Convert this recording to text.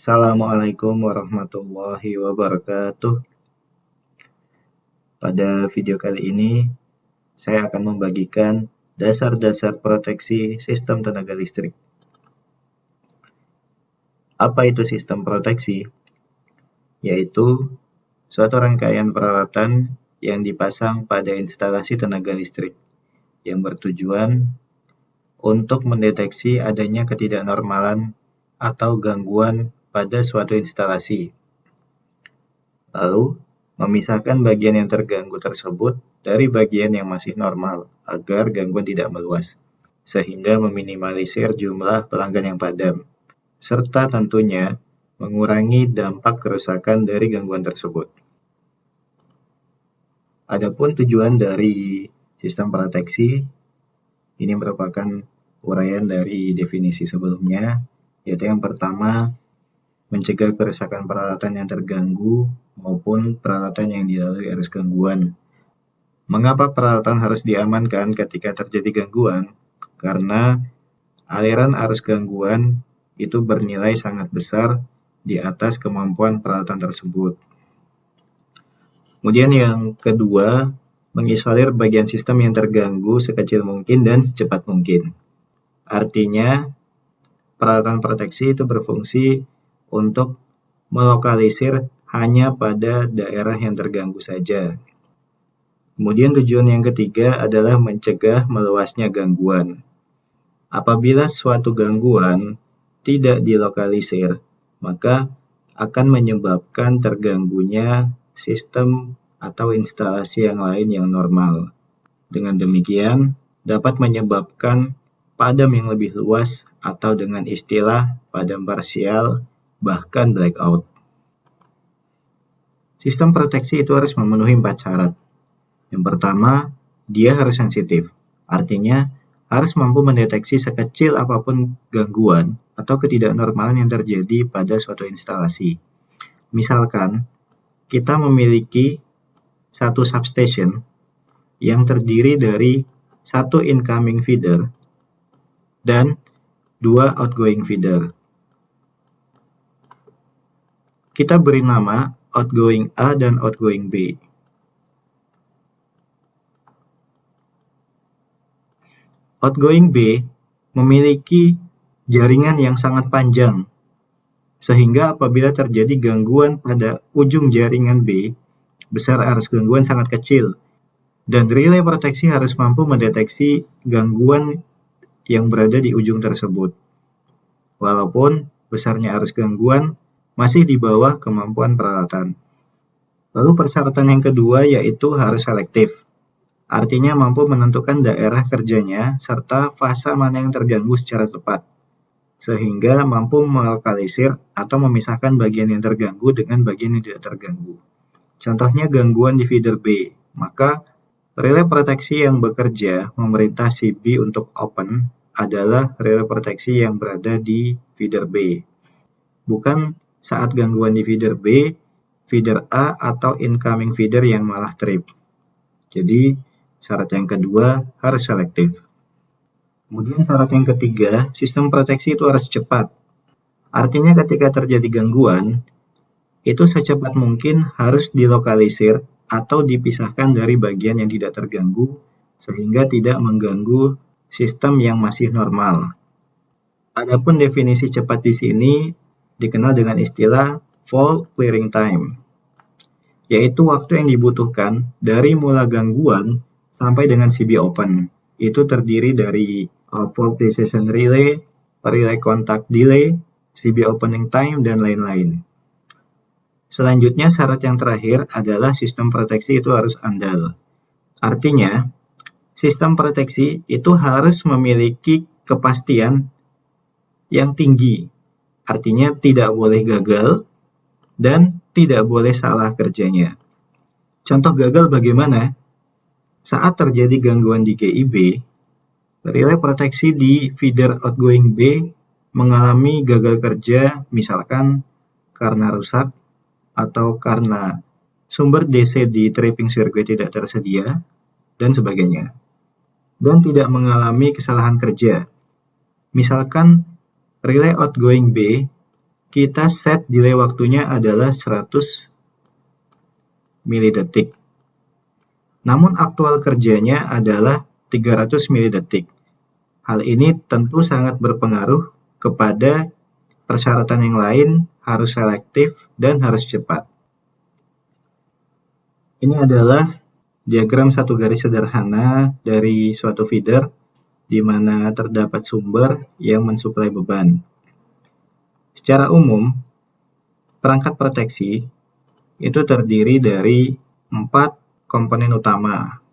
Assalamualaikum warahmatullahi wabarakatuh. Pada video kali ini, saya akan membagikan dasar-dasar proteksi sistem tenaga listrik. Apa itu sistem proteksi? Yaitu suatu rangkaian peralatan yang dipasang pada instalasi tenaga listrik yang bertujuan untuk mendeteksi adanya ketidaknormalan atau gangguan pada suatu instalasi. Lalu, memisahkan bagian yang terganggu tersebut dari bagian yang masih normal agar gangguan tidak meluas, sehingga meminimalisir jumlah pelanggan yang padam, serta tentunya mengurangi dampak kerusakan dari gangguan tersebut. Adapun tujuan dari sistem proteksi, ini merupakan uraian dari definisi sebelumnya, yaitu yang pertama, mencegah kerusakan peralatan yang terganggu maupun peralatan yang dilalui arus gangguan. Mengapa peralatan harus diamankan ketika terjadi gangguan? Karena aliran arus gangguan itu bernilai sangat besar di atas kemampuan peralatan tersebut. Kemudian yang kedua, mengisolir bagian sistem yang terganggu sekecil mungkin dan secepat mungkin. Artinya, peralatan proteksi itu berfungsi untuk melokalisir hanya pada daerah yang terganggu saja. Kemudian tujuan yang ketiga adalah mencegah meluasnya gangguan. Apabila suatu gangguan tidak dilokalisir, maka akan menyebabkan terganggunya sistem atau instalasi yang lain yang normal. Dengan demikian, dapat menyebabkan padam yang lebih luas atau dengan istilah padam parsial, bahkan blackout. Sistem proteksi itu harus memenuhi 4 syarat. Yang pertama, dia harus sensitif. Artinya, harus mampu mendeteksi sekecil apapun gangguan atau ketidaknormalan yang terjadi pada suatu instalasi. Misalkan, kita memiliki satu substation yang terdiri dari satu incoming feeder dan 2 outgoing feeder. Kita beri nama outgoing A dan outgoing B. Outgoing B memiliki jaringan yang sangat panjang, sehingga apabila terjadi gangguan pada ujung jaringan B, besar arus gangguan sangat kecil, dan relay proteksi harus mampu mendeteksi gangguan yang berada di ujung tersebut. Walaupun besarnya arus gangguan masih di bawah kemampuan peralatan. Lalu persyaratan yang kedua yaitu harus selektif. Artinya mampu menentukan daerah kerjanya serta fasa mana yang terganggu secara tepat, sehingga mampu melokalisir atau memisahkan bagian yang terganggu dengan bagian yang tidak terganggu. Contohnya gangguan di feeder B, maka relay proteksi yang bekerja memerintah si B untuk open adalah relay proteksi yang berada di feeder B. Bukan saat gangguan di feeder B, feeder A atau incoming feeder yang malah trip. Jadi, syarat yang kedua harus selektif. Kemudian syarat yang ketiga, sistem proteksi itu harus cepat. Artinya ketika terjadi gangguan, itu secepat mungkin harus dilokalisir atau dipisahkan dari bagian yang tidak terganggu sehingga tidak mengganggu sistem yang masih normal. Adapun definisi cepat di sini dikenal dengan istilah fault clearing time, yaitu waktu yang dibutuhkan dari mula gangguan sampai dengan CB open. Itu terdiri dari fault decision relay, relay contact delay, CB opening time, dan lain-lain. Selanjutnya, syarat yang terakhir adalah sistem proteksi itu harus andal. Artinya, sistem proteksi itu harus memiliki kepastian yang tinggi. Artinya tidak boleh gagal dan tidak boleh salah kerjanya. Contoh gagal bagaimana? Saat terjadi gangguan di GIB, relay proteksi di feeder outgoing B mengalami gagal kerja misalkan karena rusak atau karena sumber DC di tripping circuit tidak tersedia, dan sebagainya. Dan tidak mengalami kesalahan kerja. Misalkan relay outgoing B kita set delay waktunya adalah 100 milidetik. Namun aktual kerjanya adalah 300 milidetik. Hal ini tentu sangat berpengaruh kepada persyaratan yang lain, harus selektif dan harus cepat. Ini adalah diagram satu garis sederhana dari suatu feeder di mana terdapat sumber yang mensuplai beban. Secara umum, perangkat proteksi itu terdiri dari 4 komponen utama,